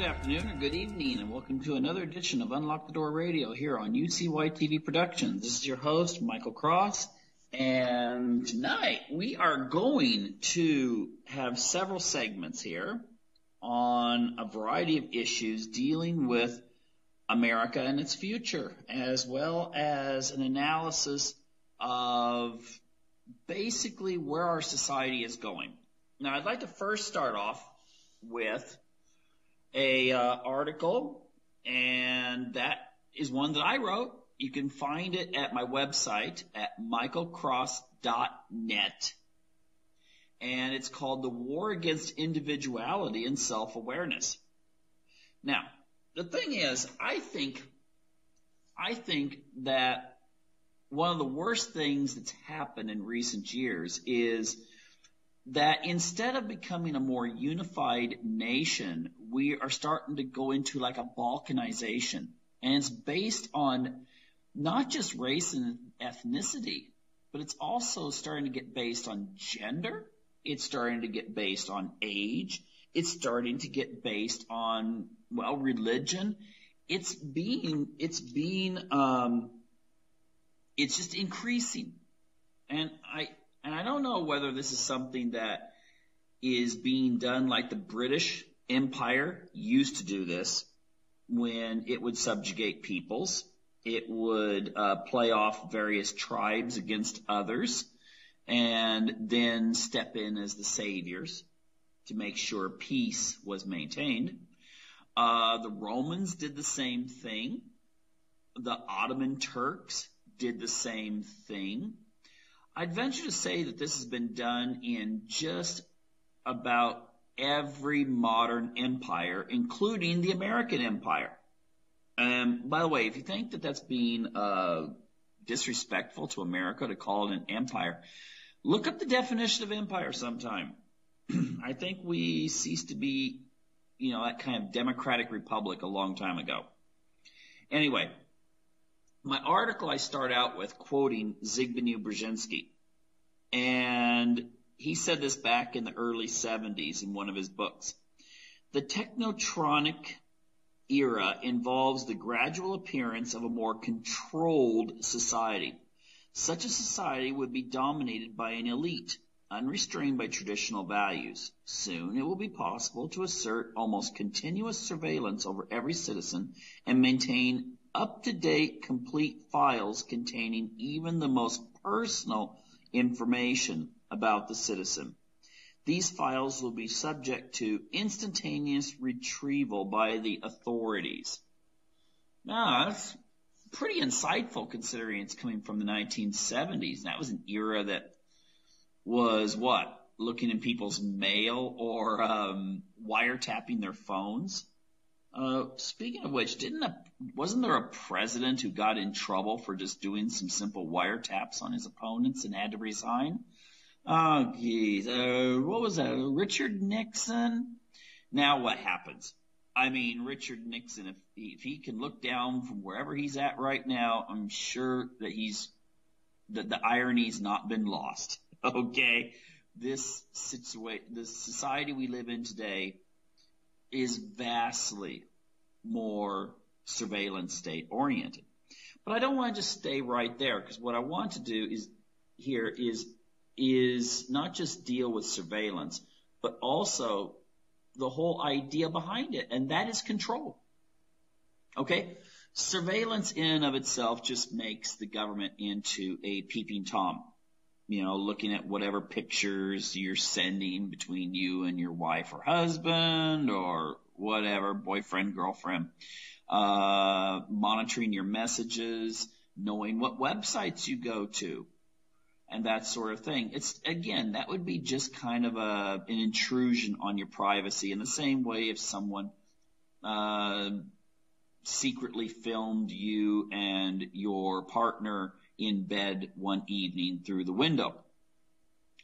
afternoon, or good evening, and welcome to another edition of Unlock the Door Radio here on UCY TV Productions. This is your host, Michael Cross, and tonight we are going to have several segments here on a variety of issues dealing with America and its future, as well as an analysis of basically where our society is going. Now, I'd like to first start off with a article, and that is one that I wrote. You can find it at my website at michaelcross.net, and it's called The War Against Individuality and Self-Awareness. Now, the thing is, I think that one of the worst things that's happened in recent years is that instead of becoming a more unified nation, we are starting to go into like a balkanization. And it's based on not just race and ethnicity, but it's also starting to get based on gender. It's starting to get based on age. It's starting to get based on, well, religion. It's just increasing. And I don't know whether this is something that is being done like the British Empire used to do this when it would subjugate peoples. It would play off various tribes against others and then step in as the saviors to make sure peace was maintained. The Romans did the same thing. The Ottoman Turks did the same thing. I'd venture to say that this has been done in just about every modern empire, including the American Empire. By the way, if you think that that's being disrespectful to America to call it an empire, look up the definition of empire sometime. I think we ceased to be, that kind of democratic republic a long time ago. Anyway, my article, I start out with quoting Zbigniew Brzezinski, and he said this back in the early 70s in one of his books. The technotronic era involves the gradual appearance of a more controlled society. Such a society would be dominated by an elite, unrestrained by traditional values. Soon it will be possible to assert almost continuous surveillance over every citizen and maintain up-to-date, complete files containing even the most personal information about the citizen. These files will be subject to instantaneous retrieval by the authorities. Now, that's pretty insightful considering it's coming from the 1970s. That was an era that was looking in people's mail or wiretapping their phones. Speaking of which, wasn't there a president who got in trouble for just doing some simple wiretaps on his opponents and had to resign? Oh, geez. What was that? Richard Nixon? Now what happens? I mean, Richard Nixon, if he can look down from wherever he's at right now, I'm sure that the irony's not been lost. Okay? This society we live in today is vastly more surveillance state oriented. But I don't want to just stay right there, because what I want to do is not just deal with surveillance, but also the whole idea behind it, and that is control. Okay? Surveillance in and of itself just makes the government into a peeping Tom. Looking at whatever pictures you're sending between you and your wife or husband or whatever, boyfriend, girlfriend, monitoring your messages, knowing what websites you go to, and that sort of thing. That would be just kind of an intrusion on your privacy, in the same way if someone secretly filmed you and your partner in bed one evening through the window.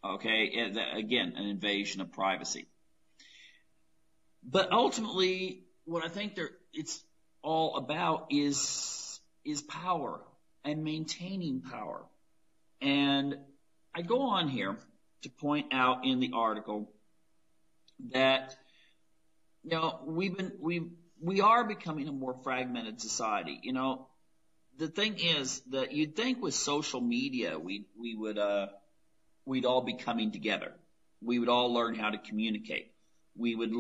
Okay, again, an invasion of privacy. But ultimately, what I think it's all about is power and maintaining power. And I go on here to point out in the article that we are becoming a more fragmented society. The thing is that you'd think with social media, we'd all be coming together. We would all learn how to communicate. We would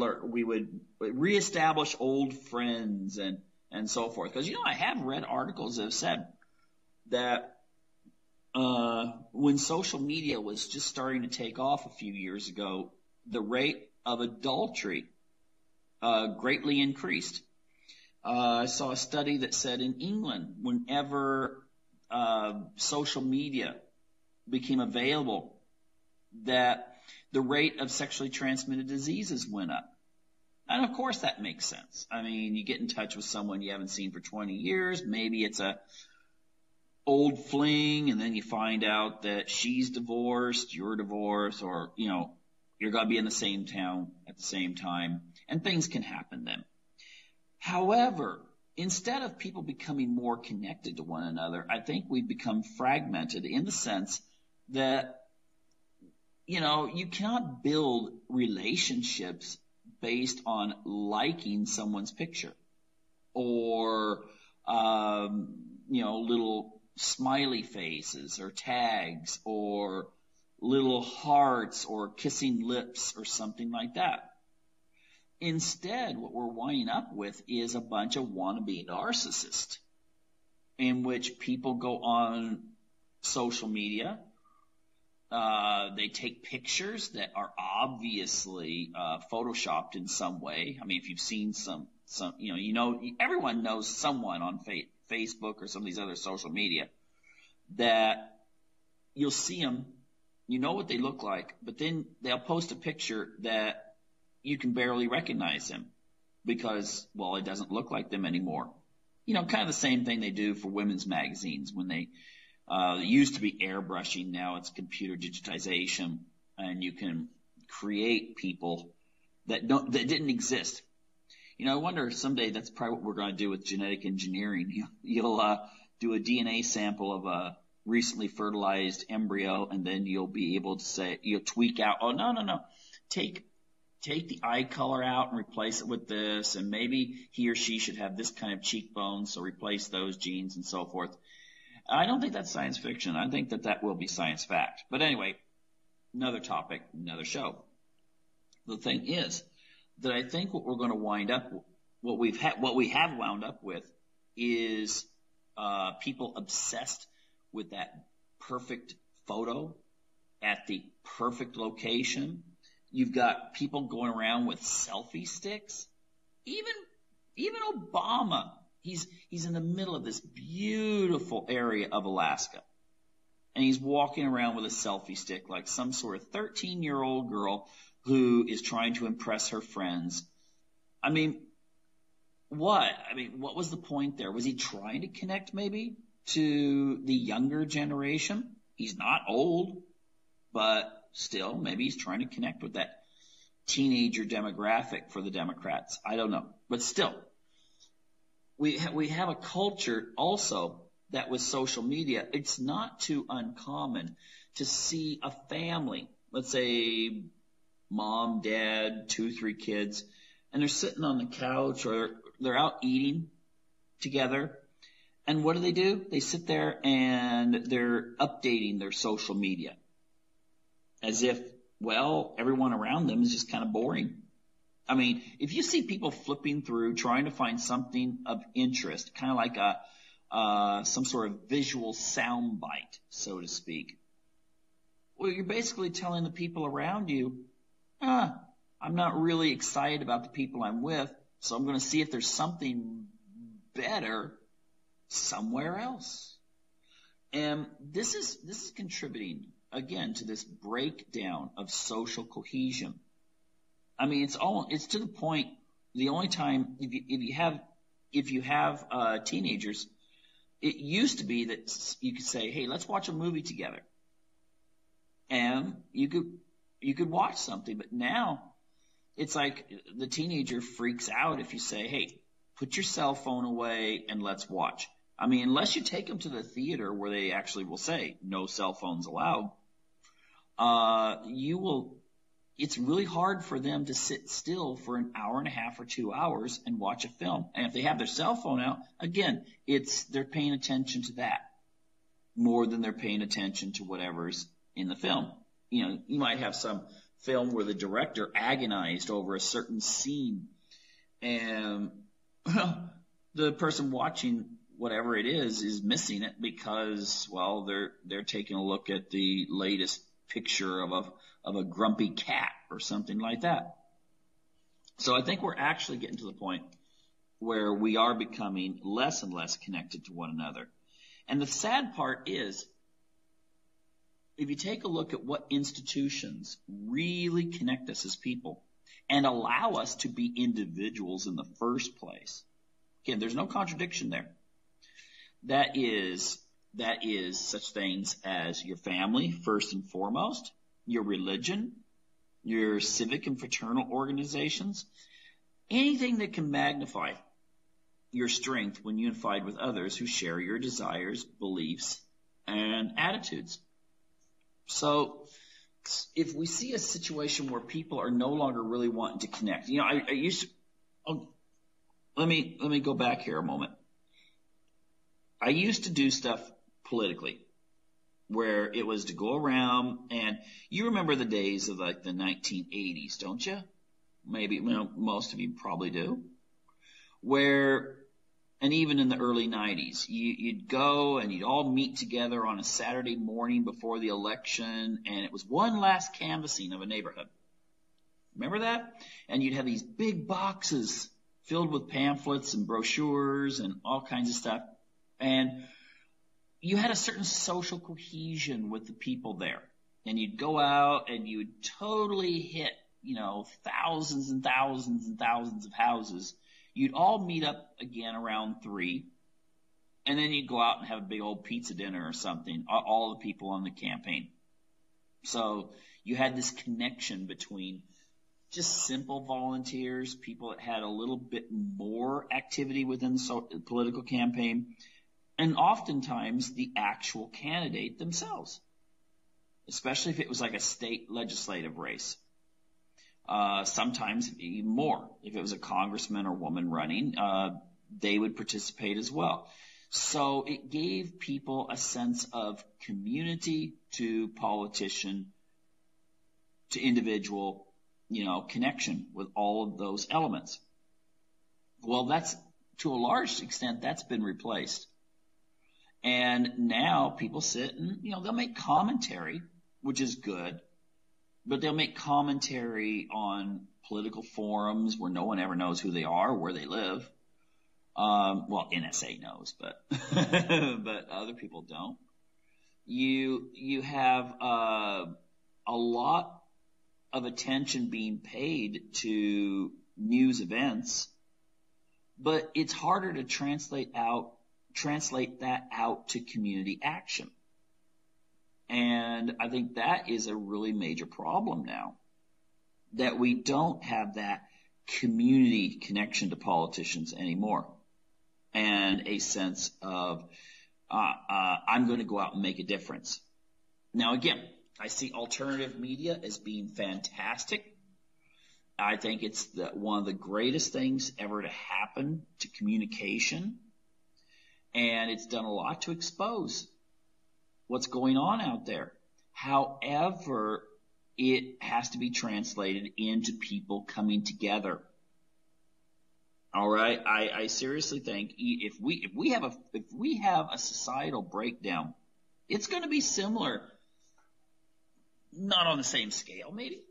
reestablish old friends and so forth. Because, I have read articles that have said that, when social media was just starting to take off a few years ago, the rate of adultery, greatly increased. I saw a study that said in England, whenever, social media became available, that the rate of sexually transmitted diseases went up. And of course that makes sense. I mean, you get in touch with someone you haven't seen for 20 years. Maybe it's a old fling, and then you find out that she's divorced, you're divorced, or, you're going to be in the same town at the same time, and things can happen then. However, instead of people becoming more connected to one another, I think we've become fragmented in the sense that, you cannot build relationships based on liking someone's picture or, little smiley faces or tags or little hearts or kissing lips or something like that. Instead, what we're winding up with is a bunch of wannabe narcissists in which people go on social media. They take pictures that are obviously photoshopped in some way. I mean, if you've seen some, everyone knows someone on Facebook or some of these other social media that you'll see them, you know what they look like, but then they'll post a picture that you can barely recognize them because, well, it doesn't look like them anymore. Kind of the same thing they do for women's magazines when they it used to be airbrushing, now it's computer digitization, and you can create people that didn't exist. I wonder if someday that's probably what we're going to do with genetic engineering. You'll do a DNA sample of a recently fertilized embryo, and then you'll be able to say, you'll tweak out, oh, no, take the eye color out and replace it with this, and maybe he or she should have this kind of cheekbones, so replace those genes and so forth. I don't think that's science fiction. I think that will be science fact. But anyway, another topic, another show. The thing is that I think what we're going to wind up, what we have wound up with is, people obsessed with that perfect photo at the perfect location. You've got people going around with selfie sticks. Even Obama. He's in the middle of this beautiful area of Alaska, and he's walking around with a selfie stick like some sort of 13-year-old girl who is trying to impress her friends. I mean, what? What was the point there? Was he trying to connect maybe to the younger generation? He's not old, but still, maybe he's trying to connect with that teenager demographic for the Democrats. I don't know, but still. We have a culture also that with social media, it's not too uncommon to see a family, let's say mom, dad, 2, 3 kids, and they're sitting on the couch or they're out eating together. And what do? They sit there and they're updating their social media as if, well, everyone around them is just kind of boring. I mean, if you see people flipping through, trying to find something of interest, kind of like some sort of visual soundbite, so to speak, well, you're basically telling the people around you, I'm not really excited about the people I'm with, so I'm going to see if there's something better somewhere else. And this is contributing, again, to this breakdown of social cohesion. I mean, it's to the point, the only time, if you have teenagers, it used to be that you could say, hey, let's watch a movie together. And you could watch something, but now it's like the teenager freaks out if you say, hey, put your cell phone away and let's watch. I mean, unless you take them to the theater where they actually will say no cell phones allowed, you will it's really hard for them to sit still for an hour and a half or 2 hours and watch a film. And if they have their cell phone out, again, they're paying attention to that more than they're paying attention to whatever's in the film. You might have some film where the director agonized over a certain scene, and the person watching whatever it is missing it because, well, they're taking a look at the latest picture of a grumpy cat or something like that. So I think we're actually getting to the point where we are becoming less and less connected to one another. And the sad part is, if you take a look at what institutions really connect us as people and allow us to be individuals in the first place, again, there's no contradiction there. That is such things as your family, first and foremost, your religion, your civic and fraternal organizations, anything that can magnify your strength when unified with others who share your desires, beliefs, and attitudes. So if we see a situation where people are no longer really wanting to connect, let me go back here a moment. I used to do stuff politically where it was to go around, and you remember the days of like the 1980s, don't you? Maybe, most of you probably do. And even in the early 90s, you'd go and you'd all meet together on a Saturday morning before the election, and it was one last canvassing of a neighborhood. Remember that? And you'd have these big boxes filled with pamphlets and brochures and all kinds of stuff. And you had a certain social cohesion with the people there. And you'd go out and you would totally hit, thousands and thousands and thousands of houses. You'd all meet up again around 3. And then you'd go out and have a big old pizza dinner or something, all the people on the campaign. So you had this connection between just simple volunteers, people that had a little bit more activity within the political campaign, and oftentimes the actual candidate themselves, especially if it was like a state legislative race. Sometimes even more. If it was a congressman or woman running, they would participate as well. So it gave people a sense of community to politician to individual, connection with all of those elements. Well, that's, to a large extent, that's been replaced. And now people sit and, they'll make commentary, which is good, but they'll make commentary on political forums where no one ever knows who they are, where they live. Well, NSA knows, but, but other people don't. You have, a lot of attention being paid to news events, but it's harder to translate that out to community action. And I think that is a really major problem now, that we don't have that community connection to politicians anymore, and a sense of, I'm going to go out and make a difference. Now, again, I see alternative media as being fantastic. I think it's one of the greatest things ever to happen to communication. And it's done a lot to expose what's going on out there. However, it has to be translated into people coming together. All right. I seriously think if we have a societal breakdown, it's going to be similar, not on the same scale maybe,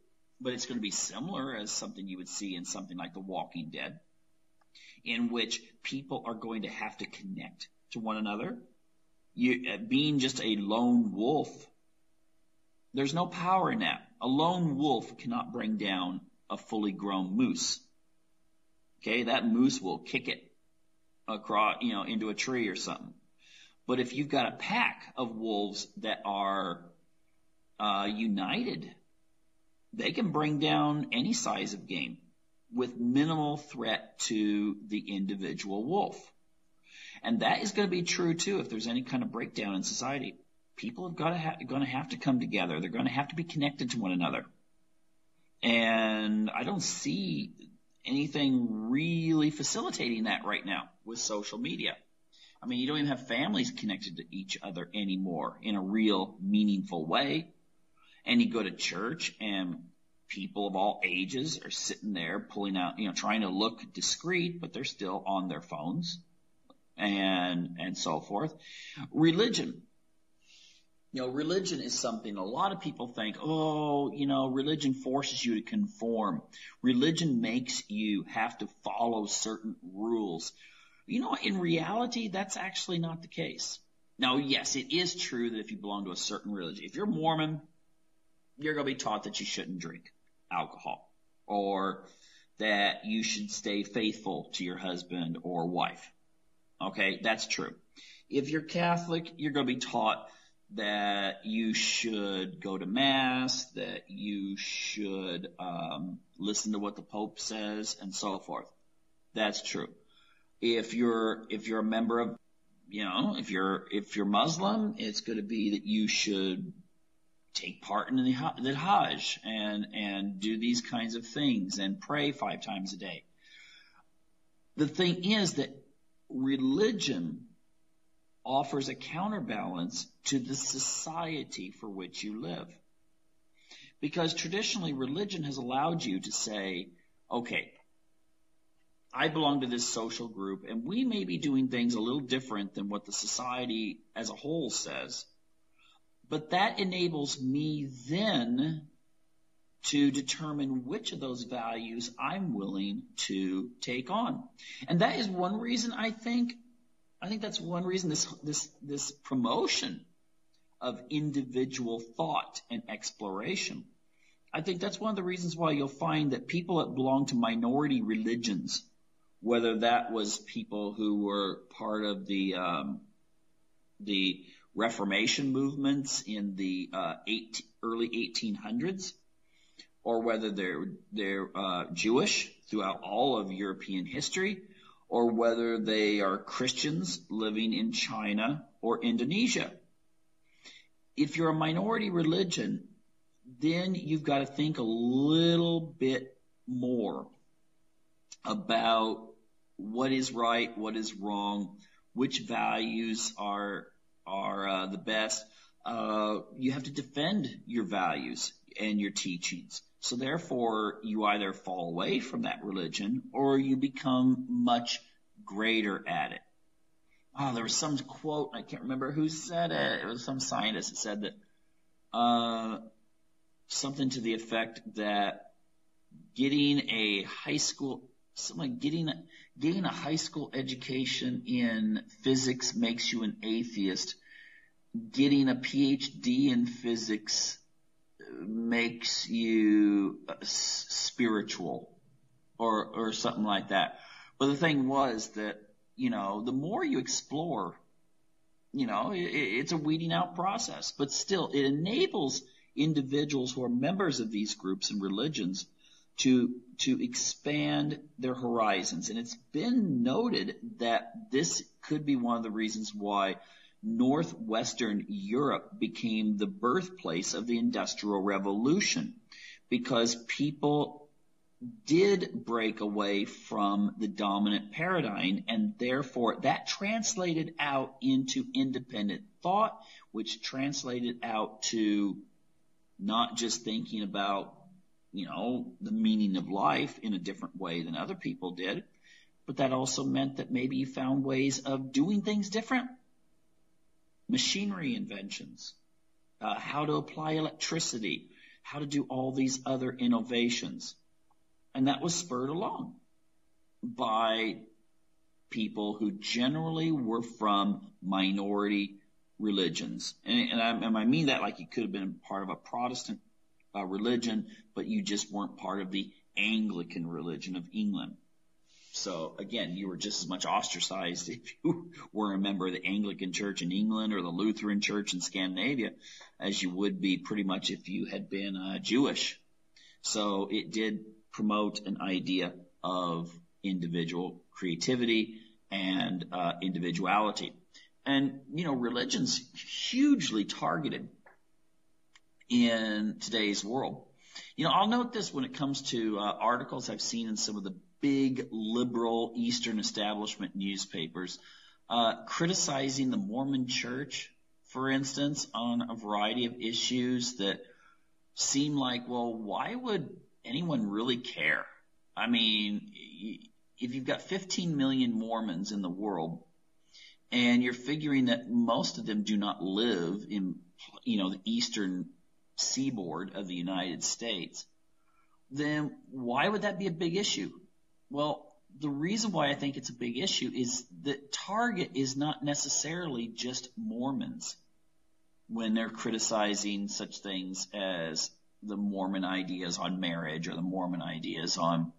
but it's going to be similar as something you would see in something like The Walking Dead, in which people are going to have to connect to one another. Being just a lone wolf, there's no power in that. A lone wolf cannot bring down a fully grown moose. Okay, that moose will kick it across, into a tree or something. But if you've got a pack of wolves that are united, they can bring down any size of game with minimal threat to the individual wolf. And that is going to be true too if there's any kind of breakdown in society. People are going to have to come together. They're going to have to be connected to one another. And I don't see anything really facilitating that right now with social media. I mean, you don't even have families connected to each other anymore in a real meaningful way. And you go to church and people of all ages are sitting there pulling out, trying to look discreet, but they're still on their phones and so forth. Religion. Religion is something a lot of people think, religion forces you to conform. Religion makes you have to follow certain rules. In reality, that's actually not the case. Now, yes, it is true that if you belong to a certain religion, if you're Mormon, you're going to be taught that you shouldn't drink alcohol or that you should stay faithful to your husband or wife. Okay, that's true. If you're Catholic, you're going to be taught that you should go to mass, that you should listen to what the Pope says, and so forth. That's true. If you're a member of, if you're Muslim, it's going to be that you should take part in the Hajj and do these kinds of things and pray 5 times a day. The thing is that religion offers a counterbalance to the society for which you live. Because traditionally, religion has allowed you to say, okay, I belong to this social group, and we may be doing things a little different than what the society as a whole says, but that enables me then to determine which of those values I'm willing to take on. And that is one reason I think that's one reason this promotion of individual thought and exploration. I think that's one of the reasons why you'll find that people that belong to minority religions, whether that was people who were part of the Reformation movements in the early 1800s, or whether they're Jewish throughout all of European history, or whether they are Christians living in China or Indonesia. If you're a minority religion, then you've got to think a little bit more about what is right, what is wrong, which values are the best. You have to defend your values and your teachings. So therefore, you either fall away from that religion or you become much greater at it. There was some quote, I can't remember who said it. It was some scientist that said that something to the effect that getting a high school education in physics makes you an atheist. Getting a PhD in physics makes you spiritual or something like that. But the thing was that, the more you explore, it's a weeding out process, but still it enables individuals who are members of these groups and religions to expand their horizons. And it's been noted that this could be one of the reasons why Northwestern Europe became the birthplace of the Industrial Revolution, because people did break away from the dominant paradigm, and therefore that translated out into independent thought, which translated out to not just thinking about, the meaning of life in a different way than other people did, but that also meant that maybe you found ways of doing things different. Machinery inventions, how to apply electricity, how to do all these other innovations. And that was spurred along by people who generally were from minority religions. And I mean that like you could have been part of a Protestant religion, but you just weren't part of the Anglican religion of England. So again, you were just as much ostracized if you were a member of the Anglican Church in England or the Lutheran Church in Scandinavia as you would be pretty much if you had been Jewish. So it did promote an idea of individual creativity and individuality. And, religion's hugely targeted in today's world. I'll note this when it comes to articles I've seen in some of the big liberal Eastern establishment newspapers criticizing the Mormon Church, for instance, on a variety of issues that seem like, well, why would anyone really care? I mean, if you've got 15 million Mormons in the world and you're figuring that most of them do not live in, the eastern seaboard of the United States, then why would that be a big issue? Well, the reason why I think it's a big issue is that target is not necessarily just Mormons when they're criticizing such things as the Mormon ideas on marriage or the Mormon ideas on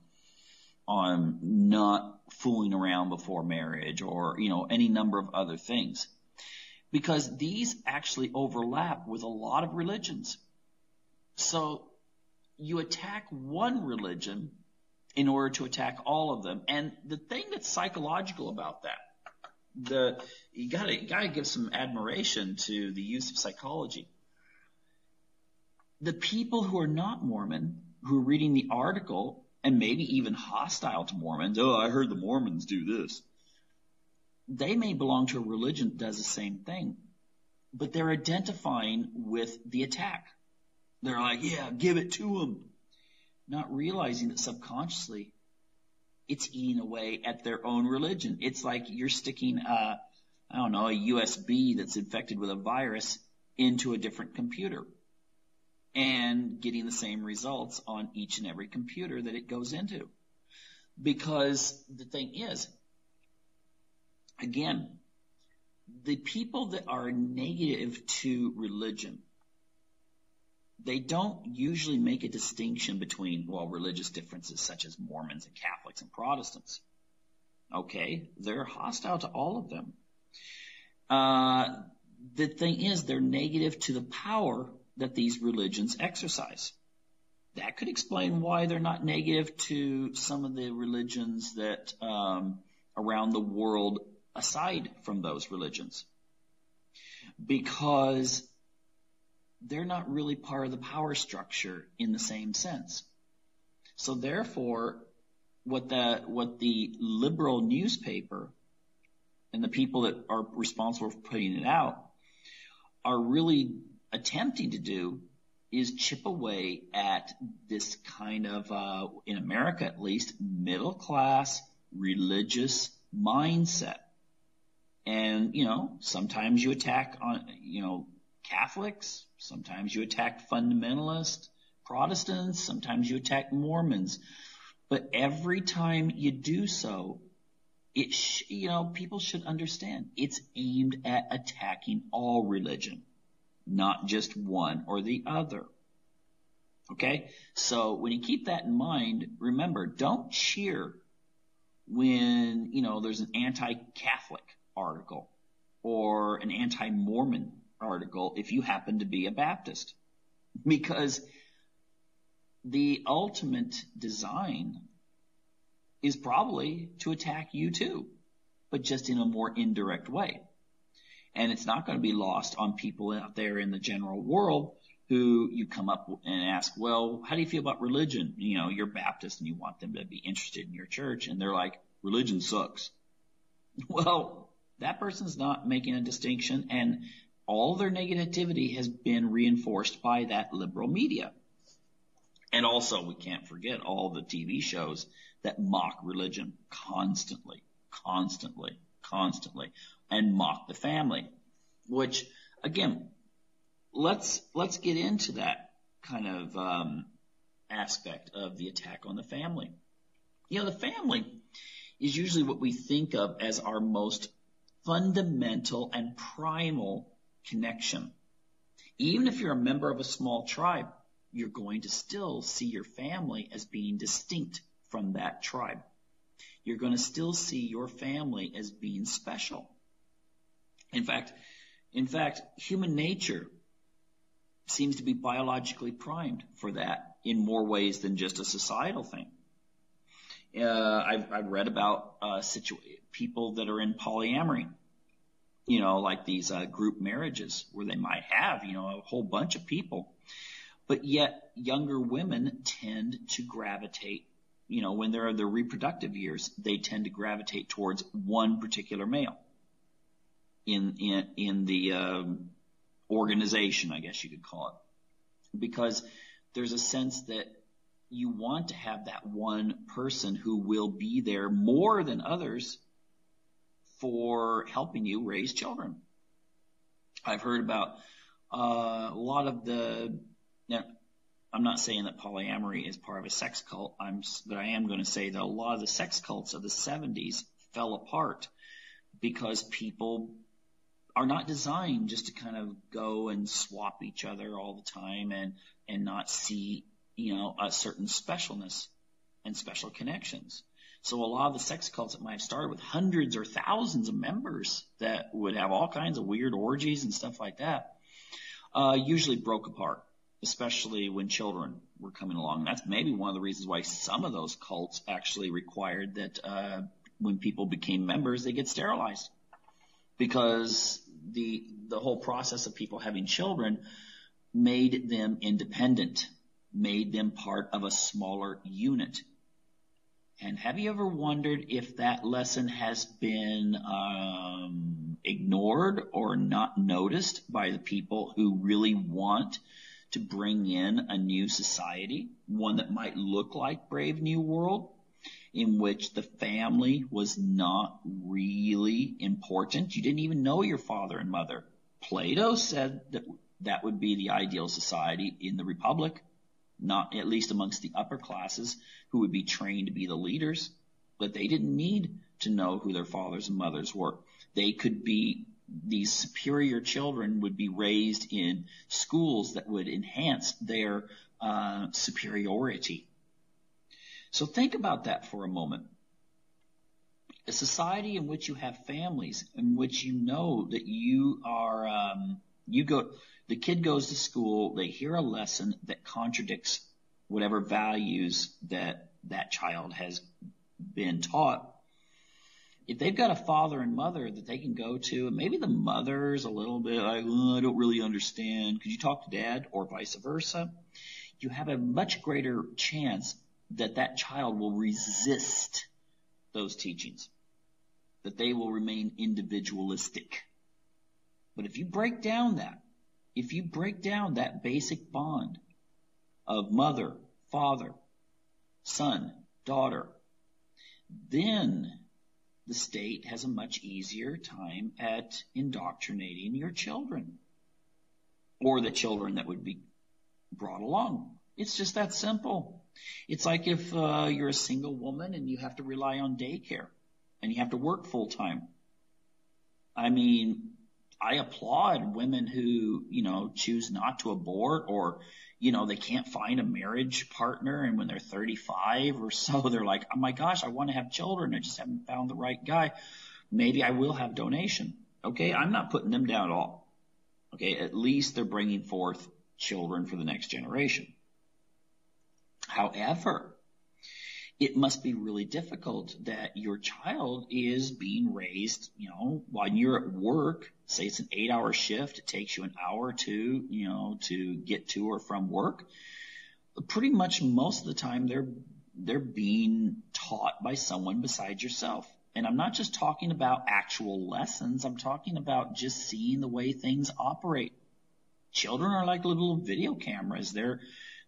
not fooling around before marriage or, any number of other things. Because these actually overlap with a lot of religions. So you attack one religion in order to attack all of them. And the thing that's psychological about that, you gotta give some admiration to the use of psychology. The people who are not Mormon, who are reading the article and maybe even hostile to Mormons, oh, I heard the Mormons do this. They may belong to a religion that does the same thing, but they're identifying with the attack. They're like, yeah, give it to them. Not realizing that subconsciously it's eating away at their own religion. It's like you're sticking, a USB that's infected with a virus into a different computer and getting the same results on each and every computer that it goes into. Because the thing is, again, the people that are negative to religion, they don't usually make a distinction between, religious differences such as Mormons and Catholics and Protestants. Okay, they're hostile to all of them. The thing is, they're negative to the power that these religions exercise. That could explain why they're not negative to some of the religions that around the world aside from those religions. Because they're not really part of the power structure in the same sense. So therefore, what the liberal newspaper and the people that are responsible for putting it out are really attempting to do is chip away at this kind of, in America at least, middle class religious mindset. And, sometimes you attack on, Catholics, sometimes you attack fundamentalist Protestants, sometimes you attack Mormons. But every time you do so, people should understand it's aimed at attacking all religion, not just one or the other. Okay? So when you keep that in mind, remember, don't cheer when, there's an anti-Catholic article or an anti-Mormon article if you happen to be a Baptist. Because the ultimate design is probably to attack you too, but just in a more indirect way. And it's not going to be lost on people out there in the general world who you come up and ask, well, how do you feel about religion? You're Baptist and you want them to be interested in your church. And they're like, religion sucks. Well, that person's not making a distinction, and all their negativity has been reinforced by that liberal media. And also, we can't forget all the TV shows that mock religion constantly, and mock the family, which, again, let's get into that kind of aspect of the attack on the family. The family is usually what we think of as our most fundamental and primal connection. Even if you're a member of a small tribe, you're going to still see your family as being distinct from that tribe. You're going to still see your family as being special. In fact, human nature seems to be biologically primed for that in more ways than just a societal thing. I've read about people that are in polyamory, like these group marriages where they might have, a whole bunch of people. But yet younger women tend to gravitate, when they're in their reproductive years, they tend to gravitate towards one particular male in the organization, I guess you could call it, because there's a sense that you want to have that one person who will be there more than others for helping you raise children. I've heard about a lot of now, I'm not saying that polyamory is part of a sex cult, but I am going to say that a lot of the sex cults of the 70s fell apart because people are not designed just to kind of go and swap each other all the time and not see, a certain specialness and special connections. So a lot of the sex cults that might have started with hundreds or thousands of members that would have all kinds of weird orgies and stuff like that, usually broke apart, especially when children were coming along. That's maybe one of the reasons why some of those cults actually required that when people became members, they get sterilized, because the whole process of people having children made them independent, made them part of a smaller unit. And have you ever wondered if that lesson has been ignored or not noticed by the people who really want to bring in a new society, one that might look like Brave New World, in which the family was not really important? You didn't even know your father and mother. Plato said that would be the ideal society in the Republic, not at least amongst the upper classes who would be trained to be the leaders, but they didn't need to know who their fathers and mothers were. They could be, these superior children would be raised in schools that would enhance their superiority. So think about that for a moment. A society in which you have families, in which you know that you are, the kid goes to school, they hear a lesson that contradicts whatever values that child has been taught. If they've got a father and mother that they can go to, and maybe the mother's a little bit like, I don't really understand, could you talk to dad, or vice versa? You have a much greater chance that child will resist those teachings, that they will remain individualistic. But if you break down that basic bond of mother, father, son, daughter, then the state has a much easier time at indoctrinating your children, or the children that would be brought along. It's just that simple. It's like if you're a single woman and you have to rely on daycare and you have to work full time. I mean, I applaud women who, choose not to abort, or, they can't find a marriage partner, and when they're 35 or so, they're like, oh my gosh, I want to have children. I just haven't found the right guy. Maybe I will have donation. Okay. I'm not putting them down at all. Okay. At least they're bringing forth children for the next generation. However, it must be really difficult that your child is being raised, while you're at work. Say it's an 8-hour shift. It takes you an hour or two, to get to or from work. Pretty much most of the time they're being taught by someone besides yourself. And I'm not just talking about actual lessons. I'm talking about just seeing the way things operate. Children are like little video cameras. They're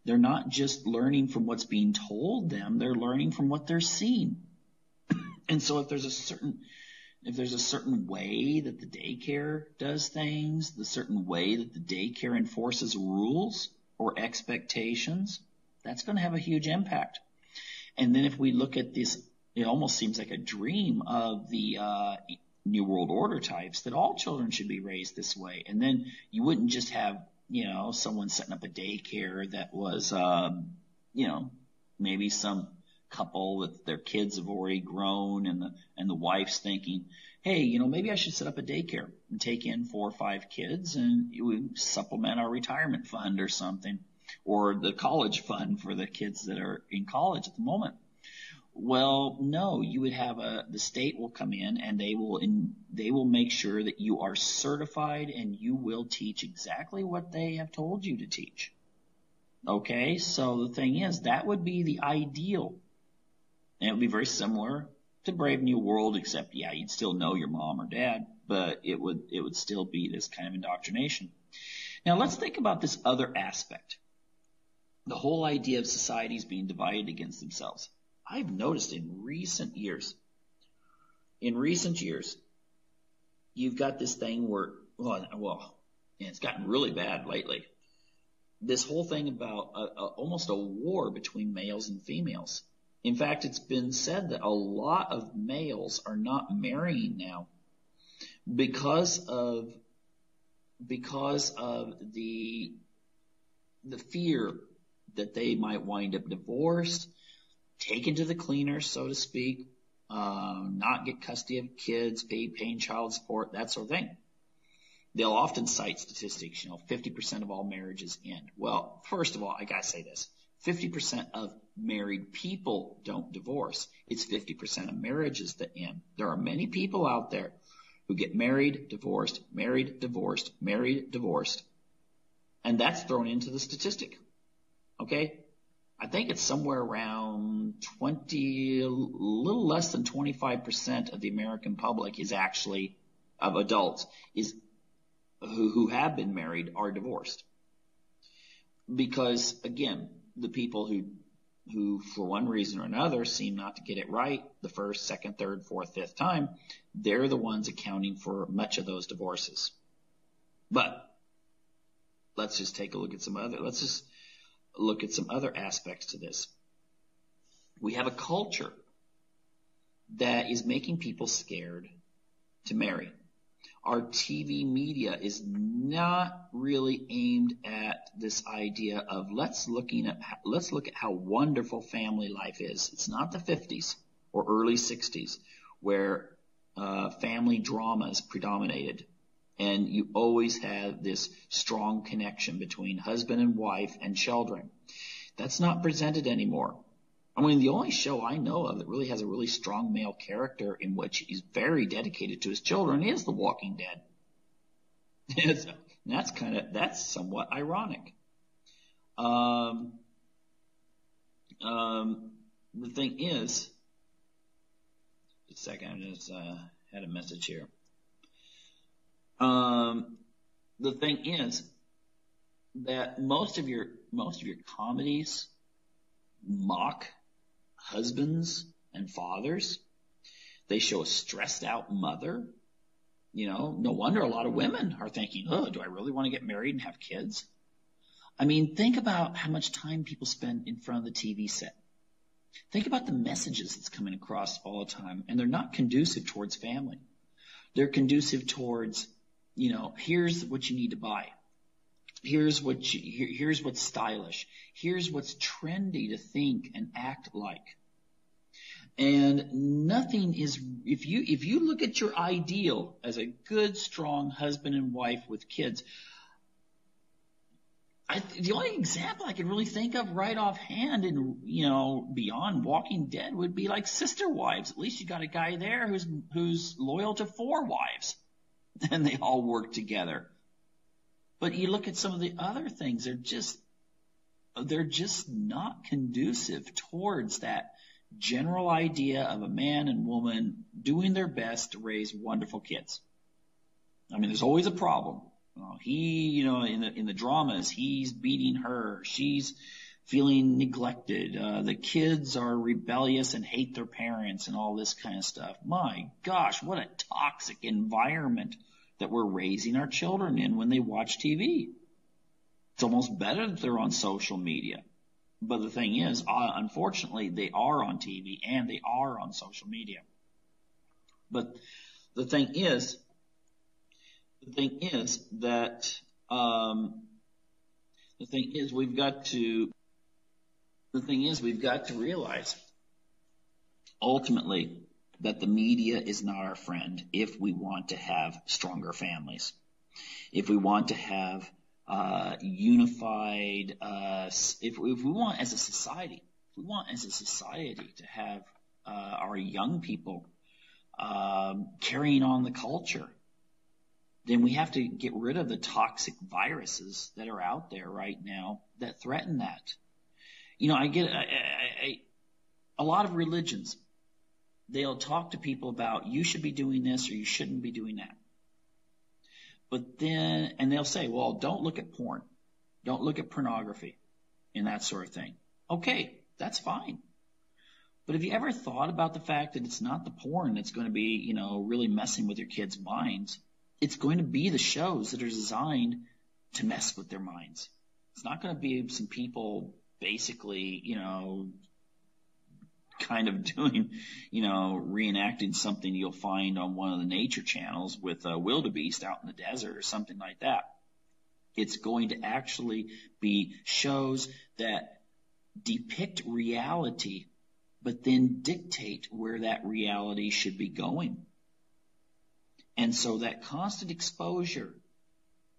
not just learning from what's being told them, they're learning from what they're seeing. And so if there's a certain way that the daycare does things, the certain way that the daycare enforces rules or expectations, that's going to have a huge impact. And then if we look at this, it almost seems like a dream of the New World Order types, that all children should be raised this way. And then you wouldn't just have someone setting up a daycare that was, maybe some couple that their kids have already grown, and the wife's thinking, hey, maybe I should set up a daycare and take in 4 or 5 kids, and it would supplement our retirement fund or something, or the college fund for the kids that are in college at the moment. Well, no, you would have the state will come in, and they will make sure that you are certified and you will teach exactly what they have told you to teach. Okay, so the thing is, that would be the ideal. And it would be very similar to Brave New World, except, yeah, you'd still know your mom or dad, but it would still be this kind of indoctrination. Now let's think about this other aspect. The whole idea of societies being divided against themselves. I've noticed in recent years, you've got this thing where, well, and it's gotten really bad lately. This whole thing about almost a war between males and females. In fact, it's been said that a lot of males are not marrying now because of the fear that they might wind up divorced, taken to the cleaners, so to speak, not get custody of kids, paying child support, that sort of thing. They'll often cite statistics, 50% of all marriages end. Well, first of all, I gotta say this. 50% of married people don't divorce. It's 50% of marriages that end. There are many people out there who get married, divorced, married, divorced, married, divorced. And that's thrown into the statistic. Okay? I think it's somewhere around a little less than 25% of the American public is actually, of adults, who have been married are divorced. Because, again, the people who for one reason or another seem not to get it right the first, second, third, fourth, fifth time, they're the ones accounting for much of those divorces. But let's just take a look at some other aspects to this. We have a culture that is making people scared to marry. Our TV media is not really aimed at this idea of let's look at how wonderful family life is. It's not the 50s or early 60s where family dramas predominated, and you always had this strong connection between husband and wife and children. That's not presented anymore. I mean, the only show I know of that really has a really strong male character in which he's very dedicated to his children is The Walking Dead. That's somewhat ironic. The thing is, just a second, I just had a message here. The thing is that most of your comedies mock husbands and fathers. They show a stressed out mother. No wonder a lot of women are thinking, do I really want to get married and have kids? I mean, think about how much time people spend in front of the TV set. Think about the messages that's coming across all the time, and they're not conducive towards family. They're conducive towards, here's what you need to buy. Here's what's stylish. Here's what's trendy to think and act like. And nothing is, if you look at your ideal as a good, strong husband and wife with kids, the only example I can really think of right offhand and, beyond Walking Dead would be like Sister Wives. At least you got a guy there who's loyal to 4 wives and they all work together. But you look at some of the other things, they're just not conducive towards that general idea of a man and woman doing their best to raise wonderful kids. I mean, there's always a problem. In the dramas, he's beating her. She's feeling neglected. The kids are rebellious and hate their parents and all this kind of stuff. My gosh, what a toxic environment that we're raising our children in when they watch TV. It's almost better that they're on social media. But the thing is, unfortunately, they are on TV and they are on social media. But the thing is we've got to realize ultimately that the media is not our friend if we want to have stronger families. If we want to have unified, if we want as a society to have our young people carrying on the culture, then we have to get rid of the toxic viruses that are out there right now that threaten that. I get a lot of religions. They'll talk to people about you should be doing this or you shouldn't be doing that. But then, and they'll say, well, don't look at porn. Don't look at pornography and that sort of thing. Okay, that's fine. But have you ever thought about the fact that it's not the porn that's going to be, really messing with your kids' minds? It's going to be the shows that are designed to mess with their minds. It's not going to be some people basically, kind of doing, reenacting something you'll find on one of the nature channels with a wildebeest out in the desert or something like that. It's going to actually be shows that depict reality, but then dictate where that reality should be going. And so that constant exposure,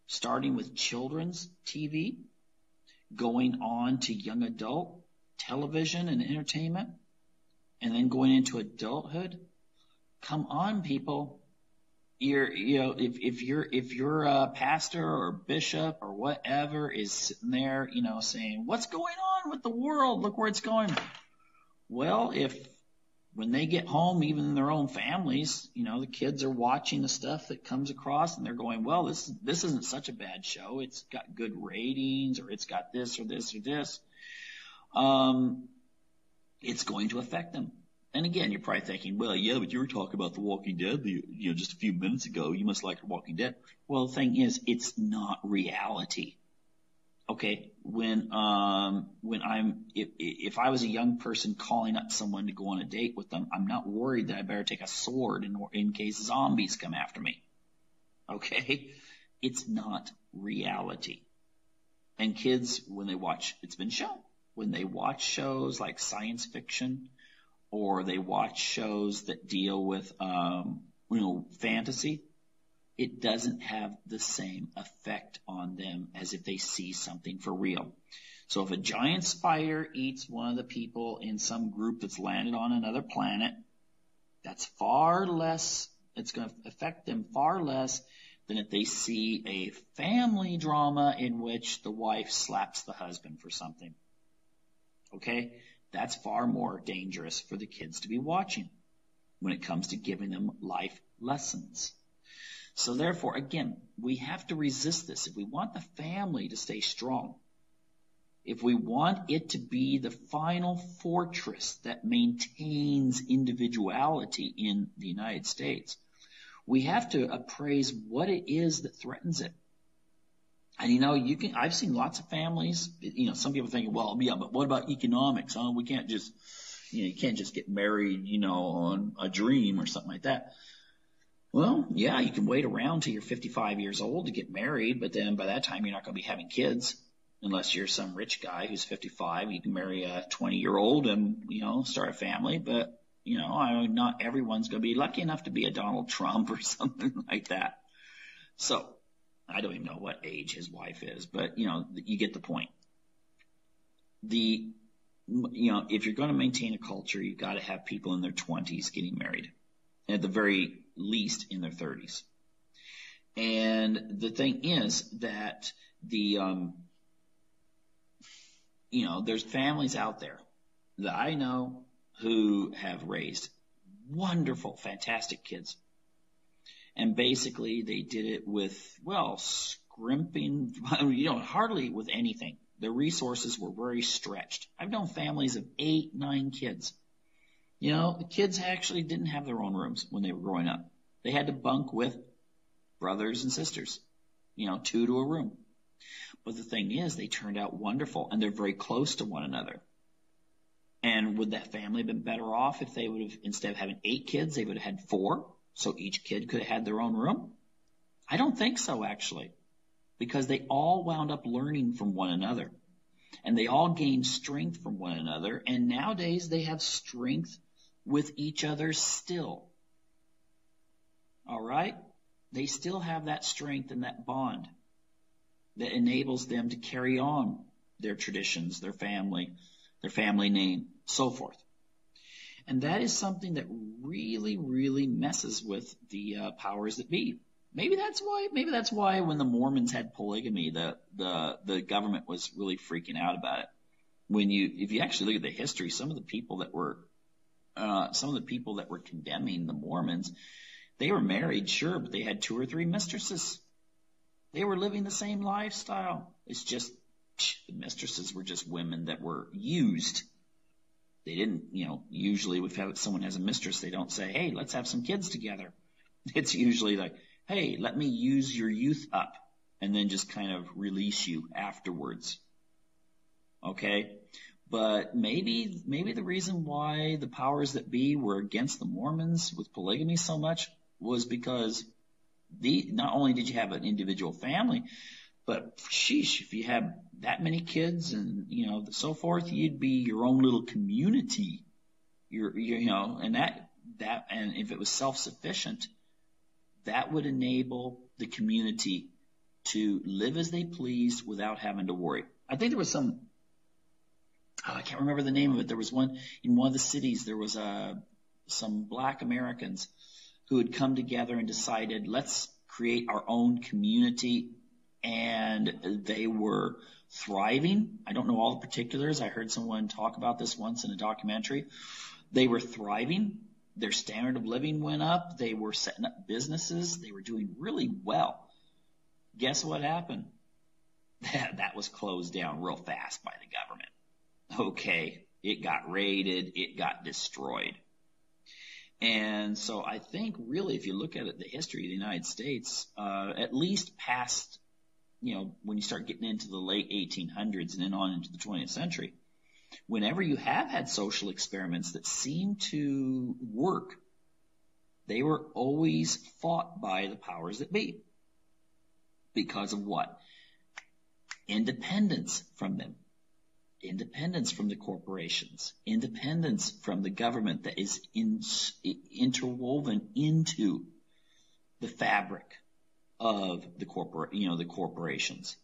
starting with children's TV, going on to young adult television and entertainment, and then going into adulthood. Come on, people. If you're a pastor or bishop or whatever is sitting there, saying, what's going on with the world? Look where it's going. Well, when they get home, even in their own families, the kids are watching the stuff that comes across and they're going, well, this isn't such a bad show. It's got good ratings, or it's got this or this or this. It's going to affect them. And again, you're probably thinking, well, yeah, but you were talking about The Walking Dead, just a few minutes ago. You must like The Walking Dead. Well, the thing is, it's not reality. Okay, if I was a young person calling up someone to go on a date with them, I'm not worried that I better take a sword in case zombies come after me. Okay, it's not reality. And kids, when they watch, it's been shown, when they watch shows like science fiction, or they watch shows that deal with, fantasy, it doesn't have the same effect on them as if they see something for real. So if a giant spider eats one of the people in some group that's landed on another planet, that's far less, it's going to affect them far less than if they see a family drama in which the wife slaps the husband for something. Okay? That's far more dangerous for the kids to be watching when it comes to giving them life lessons. So therefore, again, we have to resist this. If we want the family to stay strong, if we want it to be the final fortress that maintains individuality in the United States, we have to appraise what it is that threatens it. And I've seen lots of families, some people thinking, well, yeah, but what about economics? We can't just, you can't just get married, on a dream or something like that. Well, yeah, you can wait around till you're 55 years old to get married, but then by that time you're not going to be having kids unless you're some rich guy who's 55. You can marry a 20-year-old and, start a family, but, not everyone's going to be lucky enough to be a Donald Trump or something like that. So I don't even know what age his wife is, but, you get the point. If you're going to maintain a culture, you've got to have people in their 20s getting married, at the very least in their 30s. And the thing is that there's families out there that I know who have raised wonderful, fantastic kids. And basically they did it with, scrimping, hardly with anything. Their resources were very stretched. I've known families of 8, 9 kids. The kids actually didn't have their own rooms when they were growing up. They had to bunk with brothers and sisters, 2 to a room. But the thing is, they turned out wonderful, and they're very close to one another. And would that family have been better off if they would have, instead of having 8 kids, they would have had 4, so each kid could have had their own room? I don't think so, actually, because they all wound up learning from one another. And they all gained strength from one another, and nowadays they have strength with each other still. All right? They still have that strength and that bond that enables them to carry on their traditions, their family name, so forth. And that is something that really, really messes with the powers that be. Maybe that's why when the Mormons had polygamy, the government was really freaking out about it. If you actually look at the history, some of the people that were condemning the Mormons, they were married, sure, but they had 2 or 3 mistresses. They were living the same lifestyle. It's just the mistresses were just women that were used. They didn't, usually if someone has a mistress, they don't say, hey, let's have some kids together. It's usually like, hey, let me use your youth up and then just kind of release you afterwards. Okay? But maybe the reason why the powers that be were against the Mormons with polygamy so much was because not only did you have an individual family, but sheesh, if you have that many kids and, so forth, you'd be your own little community. And and if it was self-sufficient, that would enable the community to live as they pleased without having to worry. I think there was I can't remember the name of it. There was one in one of the cities. There was some Black Americans who had come together and decided, let's create our own community, and they were thriving. I don't know all the particulars. I heard someone talk about this once in a documentary. They were thriving. Their standard of living went up. They were setting up businesses. They were doing really well. Guess what happened? That was closed down real fast by the government. Okay, it got raided. It got destroyed. And so I think really if you look at it, the history of the United States, at least past, when you start getting into the late 1800s and then on into the 20th century, whenever you have had social experiments that seem to work, they were always fought by the powers that be. Because of what? Independence from them. Independence from the corporations. Independence from the government that is interwoven into the fabric of the corporations.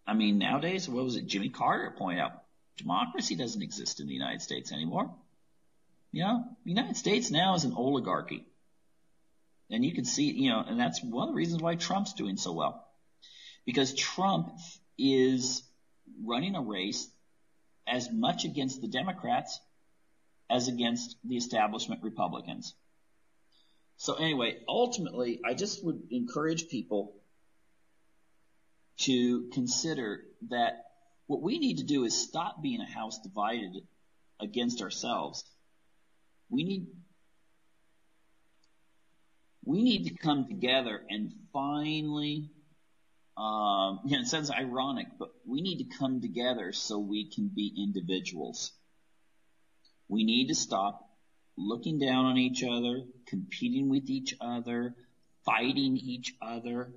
I mean, nowadays, what was it? Jimmy Carter pointed out, democracy doesn't exist in the United States anymore. The United States now is an oligarchy. And you can see, and that's one of the reasons why Trump's doing so well. Because Trump is running a race as much against the Democrats as against the establishment Republicans. So anyway, ultimately, I just would encourage people to consider that what we need to do is stop being a house divided against ourselves. We need to come together and finally, it sounds ironic, but we need to come together so we can be individuals. We need to stop looking down on each other, competing with each other, fighting each other,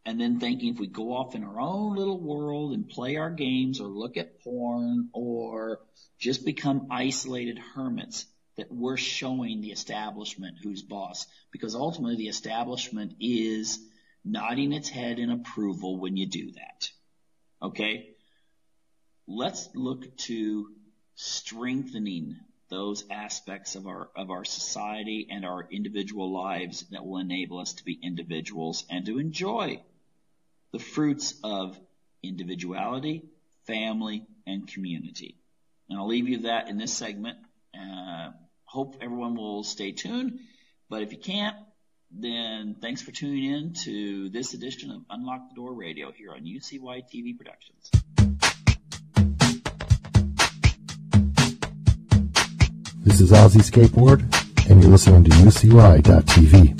and then thinking if we go off in our own little world and play our games or look at porn or just become isolated hermits, that we're showing the establishment who's boss. Because ultimately the establishment is nodding its head in approval when you do that. Okay? Let's look to strengthening those aspects of our society and our individual lives that will enable us to be individuals and to enjoy the fruits of individuality, family, and community. And I'll leave you that in this segment. Hope everyone will stay tuned. But if you can't, then thanks for tuning in to this edition of Unlock the Door Radio here on UCY TV Productions. This is Ozzy Skateboard, and you're listening to UCY.tv.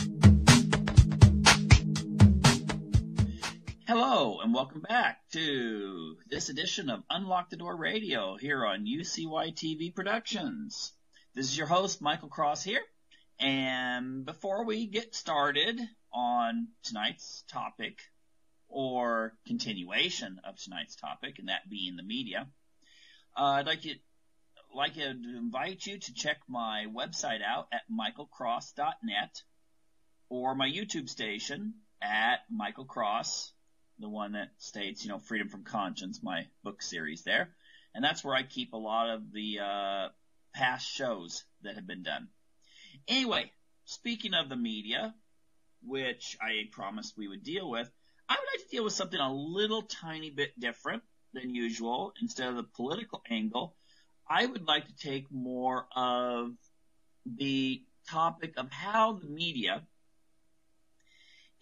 Hello, and welcome back to this edition of Unlock the Door Radio here on UCY TV Productions. This is your host, Michael Cross here. And before we get started on tonight's topic, or continuation of tonight's topic, and that being the media, I'd like to invite you to check my website out at michaelcross.net or my YouTube station at Michael Cross, the one that states, Freedom from Conscience, my book series there. And that's where I keep a lot of the past shows that have been done. Anyway, speaking of the media, which I promised we would deal with, I would like to deal with something a little tiny bit different than usual. Instead of the political angle, I would like to take more of the topic of how the media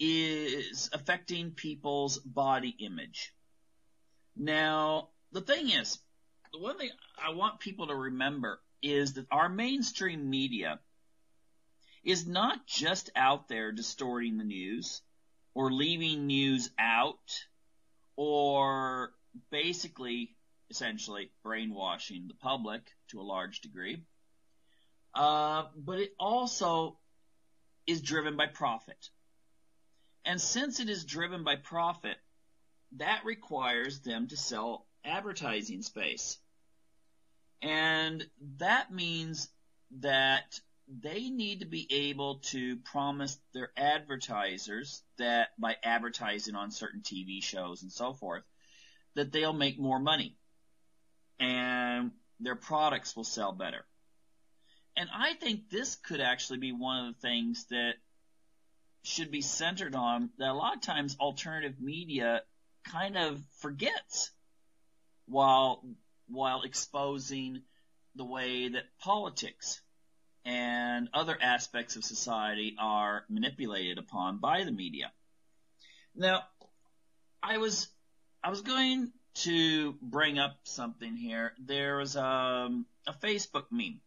is affecting people's body image. Now, the thing is, the one thing I want people to remember is that our mainstream media is not just out there distorting the news or leaving news out or basically, essentially, brainwashing the public to a large degree. But it also is driven by profit. And since it is driven by profit, that requires them to sell advertising space. And that means that they need to be able to promise their advertisers that by advertising on certain TV shows and so forth, that they'll make more money and their products will sell better. And I think this could actually be one of the things that should be centered on that a lot of times alternative media kind of forgets while exposing the way that politics and other aspects of society are manipulated upon by the media. Now, I was going to bring up something here. There was a Facebook meme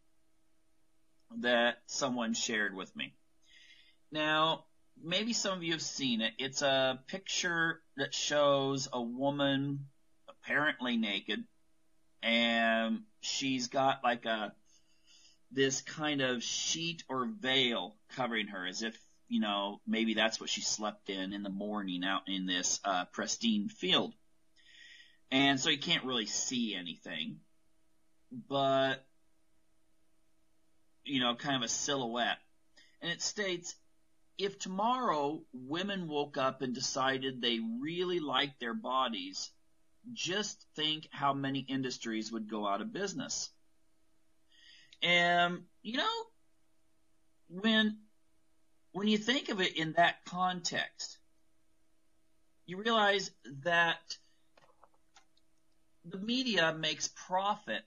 that someone shared with me. Now, maybe some of you have seen it. It's a picture that shows a woman apparently naked, and she's got like this kind of sheet or veil covering her, as if, you know, maybe that's what she slept in the morning out in this pristine field. And so you can't really see anything, but, you know, kind of a silhouette. And it states, if tomorrow women woke up and decided they really liked their bodies, just think how many industries would go out of business. And, you know, when you think of it in that context, you realize that the media makes profit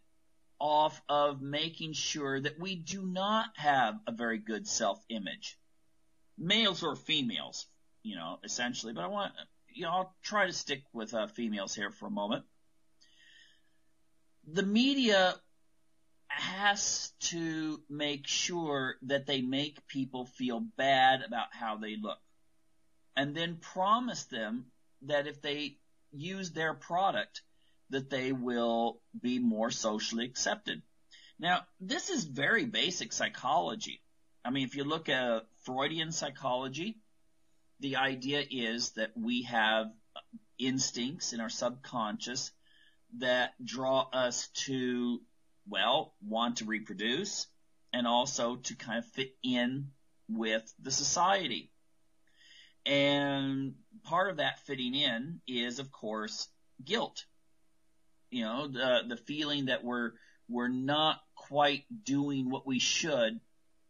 off of making sure that we do not have a very good self-image. Males or females, you know, essentially, but I'll try to stick with females here for a moment. The media has to make sure that they make people feel bad about how they look, and then promise them that if they use their product, that they will be more socially accepted. Now, this is very basic psychology. I mean, if you look at Freudian psychology, the idea is that we have instincts in our subconscious that draw us to, well, want to reproduce and also to kind of fit in with the society. And part of that fitting in is, of course, guilt. You know, the feeling that we're not quite doing what we should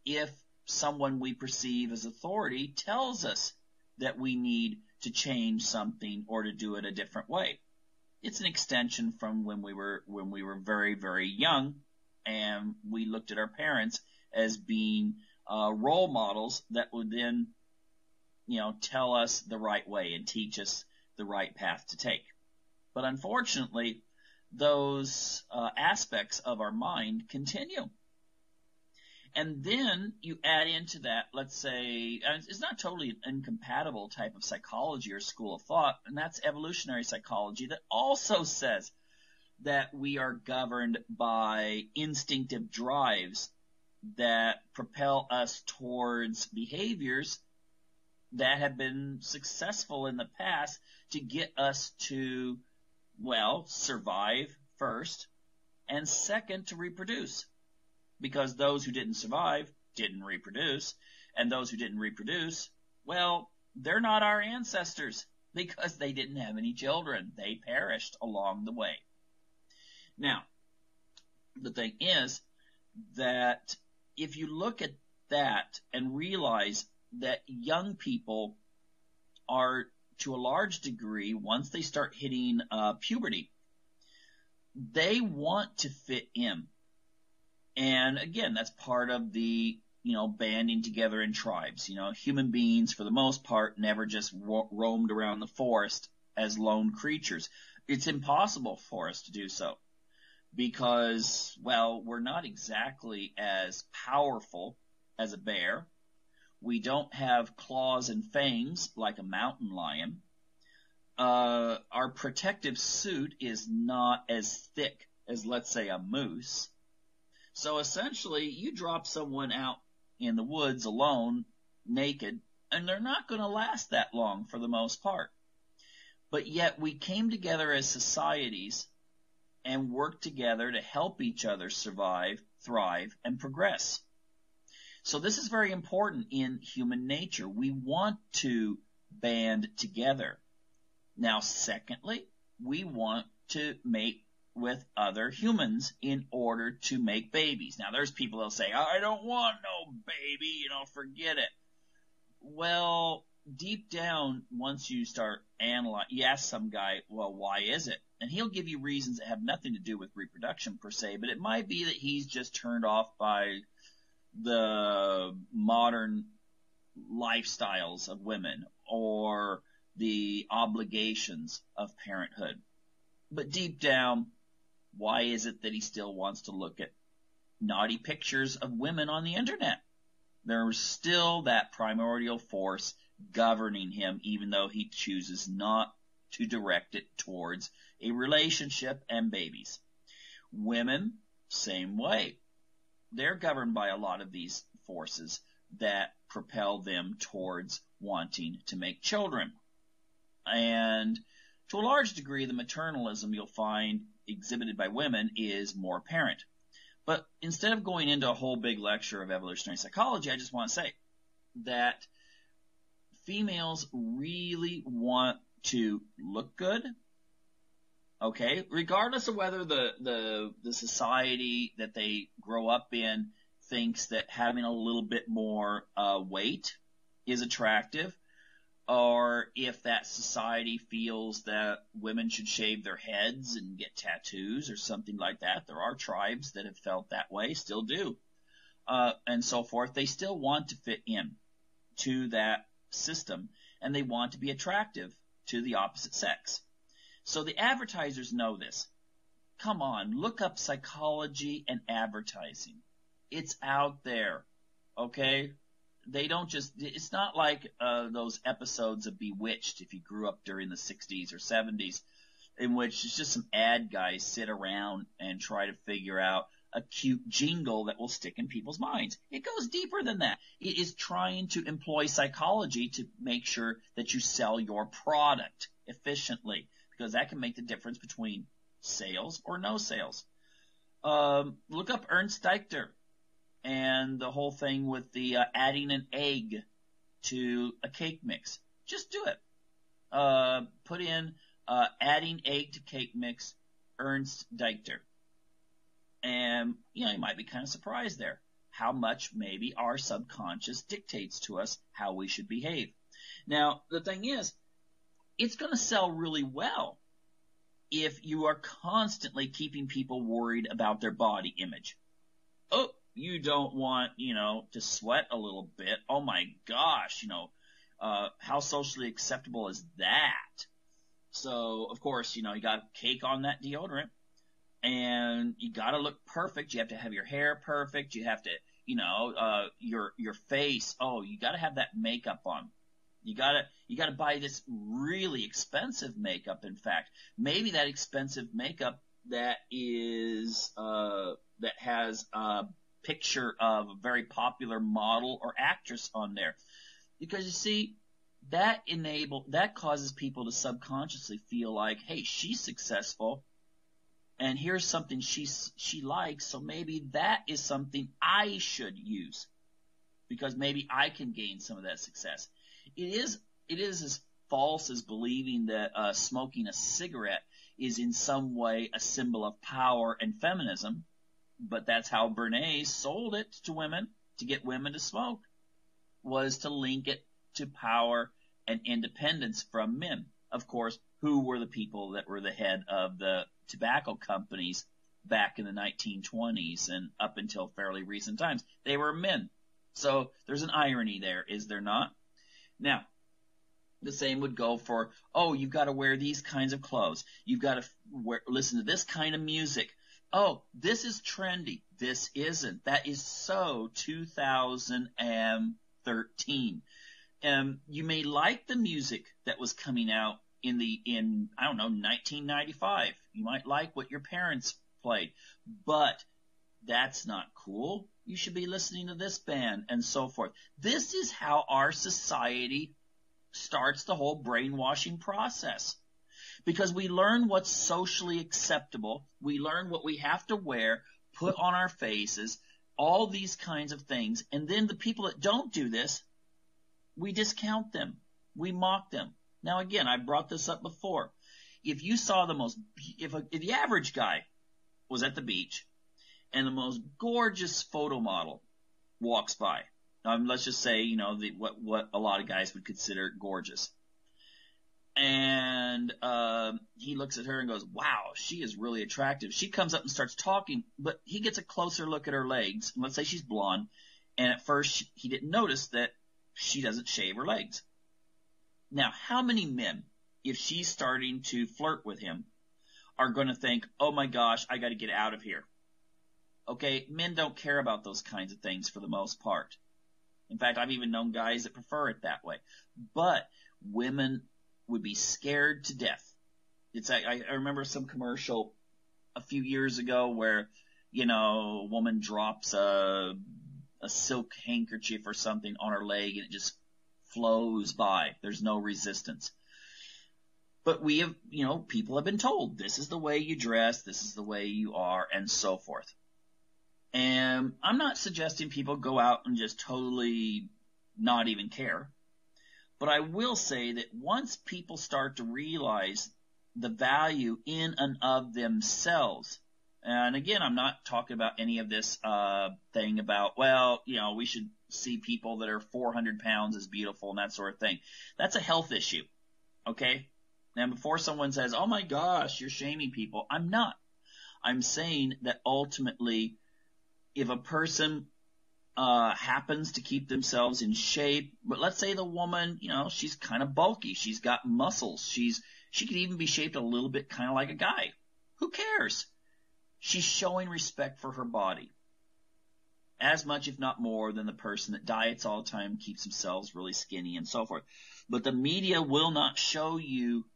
if someone we perceive as authority tells us that we need to change something or to do it a different way. It's an extension from when we were very, very young, and we looked at our parents as being role models that would then, you know, tell us the right way and teach us the right path to take. But unfortunately, those aspects of our mind continue. And then you add into that, let's say, it's not totally an incompatible type of psychology or school of thought, and that's evolutionary psychology that also says that we are governed by instinctive drives that propel us towards behaviors that have been successful in the past to get us to, well, survive first, and second, to reproduce. Because those who didn't survive didn't reproduce, and those who didn't reproduce, well, they're not our ancestors because they didn't have any children. They perished along the way. Now, the thing is that if you look at that and realize that young people are, to a large degree, once they start hitting puberty, they want to fit in. And again, that's part of the, banding together in tribes. Human beings, for the most part, never just roamed around the forest as lone creatures. It's impossible for us to do so because, well, we're not exactly as powerful as a bear. We don't have claws and fangs like a mountain lion. Our protective suit is not as thick as, let's say, a moose. So essentially, you drop someone out in the woods alone, naked, and they're not going to last that long for the most part. But yet we came together as societies and worked together to help each other survive, thrive, and progress. So this is very important in human nature. We want to band together. Now, secondly, we want to mate with other humans in order to make babies. Now, there's people that'll say, I don't want no baby, forget it. Well, deep down, once you start analyzing, you ask some guy, well, why is it? And he'll give you reasons that have nothing to do with reproduction per se, but it might be that he's just turned off by the modern lifestyles of women or the obligations of parenthood. But deep down, why is it that he still wants to look at naughty pictures of women on the internet? There's still that primordial force governing him, even though he chooses not to direct it towards a relationship and babies. Women, same way. They're governed by a lot of these forces that propel them towards wanting to make children. And to a large degree, the maternalism you'll find exhibited by women is more apparent. But instead of going into a whole big lecture of evolutionary psychology, I just want to say that females really want to look good, okay, regardless of whether the society that they grow up in thinks that having a little bit more weight is attractive, or if that society feels that women should shave their heads and get tattoos or something like that. There are tribes that have felt that way, still do, and so forth. They still want to fit in to that system, and they want to be attractive to the opposite sex. So the advertisers know this. Come on, look up psychology and advertising. It's out there, okay? They don't just, it's not like those episodes of Bewitched, if you grew up during the 60s or 70s, in which it's just some ad guys sit around and try to figure out a cute jingle that will stick in people's minds. It goes deeper than that. It is trying to employ psychology to make sure that you sell your product efficiently, because that can make the difference between sales or no sales. Look up Ernst Deichter and the whole thing with the adding an egg to a cake mix. Just do it. Put in adding egg to cake mix, Ernst Deichter. And, you might be kind of surprised there how much maybe our subconscious dictates to us how we should behave. Now, the thing is, it's going to sell really well if you are constantly keeping people worried about their body image. Oh, you don't want, to sweat a little bit. Oh my gosh, how socially acceptable is that? So, of course, you got cake on that deodorant. And you gotta look perfect. You have to have your hair perfect. You have to, your face. Oh, you gotta have that makeup on. You gotta buy this really expensive makeup. In fact, maybe that expensive makeup that is, that has a picture of a very popular model or actress on there. Because you see, that causes people to subconsciously feel like, hey, she's successful. And here's something she likes, so maybe that is something I should use, because maybe I can gain some of that success. It is as false as believing that smoking a cigarette is in some way a symbol of power and feminism, but that's how Bernays sold it to women, to get women to smoke. was to link it to power and independence from men. Of course, who were the people that were the head of the tobacco companies back in the 1920s and up until fairly recent times? They were men. So there's an irony there, is there not? Now, the same would go for, oh, you've got to wear these kinds of clothes. You've got to listen to this kind of music. Oh, this is trendy. This isn't. That is so 2013. You may like the music that was coming out in 1995. You might like what your parents played, but that's not cool. You should be listening to this band and so forth. This is how our society starts the whole brainwashing process, because we learn what's socially acceptable. We learn what we have to wear, put on our faces, all these kinds of things. And then the people that don't do this, we discount them. We mock them. Now, again, I brought this up before. If you saw if the average guy was at the beach and the most gorgeous photo model walks by, let's just say, what a lot of guys would consider gorgeous. And he looks at her and goes, wow, she is really attractive. She comes up and starts talking, but he gets a closer look at her legs. And let's say she's blonde. And at first he didn't notice that she doesn't shave her legs. Now, how many men, if she's starting to flirt with him, are going to think, oh my gosh, I got to get out of here? Okay, men don't care about those kinds of things for the most part. In fact, I've even known guys that prefer it that way. But women would be scared to death. I remember some commercial a few years ago where, a woman drops a silk handkerchief or something on her leg and it just flows by. There's no resistance. But we have, people have been told this is the way you dress, this is the way you are, and so forth. And I'm not suggesting people go out and just totally not even care. But I will say that once people start to realize the value in and of themselves, and again, I'm not talking about any of this thing about, we should see people that are 400 pounds as beautiful and that sort of thing. That's a health issue, okay? Now, before someone says, oh my gosh, you're shaming people, I'm not. I'm saying that ultimately, if a person happens to keep themselves in shape, but let's say the woman, she's kind of bulky, she's got muscles, she could even be shaped a little bit kind of like a guy. Who cares? She's showing respect for her body as much, if not more, than the person that diets all the time, keeps themselves really skinny and so forth. But the media will not show you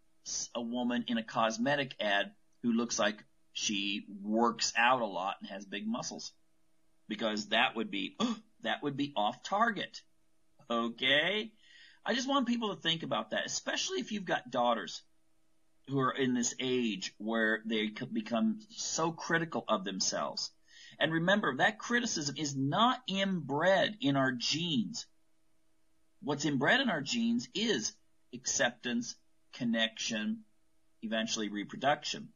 a woman in a cosmetic ad who looks like she works out a lot and has big muscles, because that would be off target. Okay? I just want people to think about that, especially if you've got daughters who are in this age where they become so critical of themselves. And remember, that criticism is not inbred in our genes. What's inbred in our genes is acceptance, connection, eventually reproduction.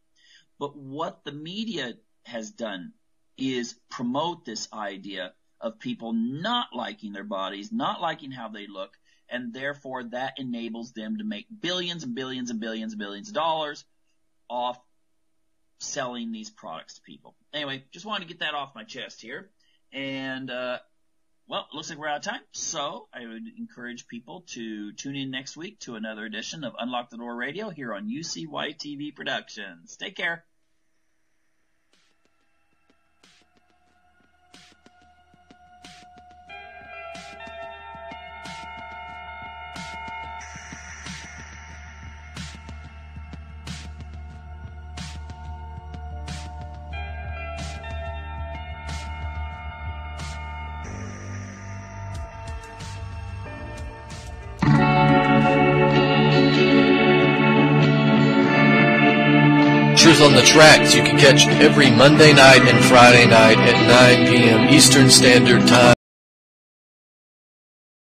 But what the media has done is promote this idea of people not liking their bodies, not liking how they look, and therefore that enables them to make billions and billions and billions and billions of dollars off selling these products to people. Anyway, just wanted to get that off my chest here. And, it looks like we're out of time. So I would encourage people to tune in next week to another edition of Unlock the Door Radio here on UCY TV Productions. Take care. Truth on the Tracks you can catch every Monday night and Friday night at 9 p.m. Eastern Standard Time.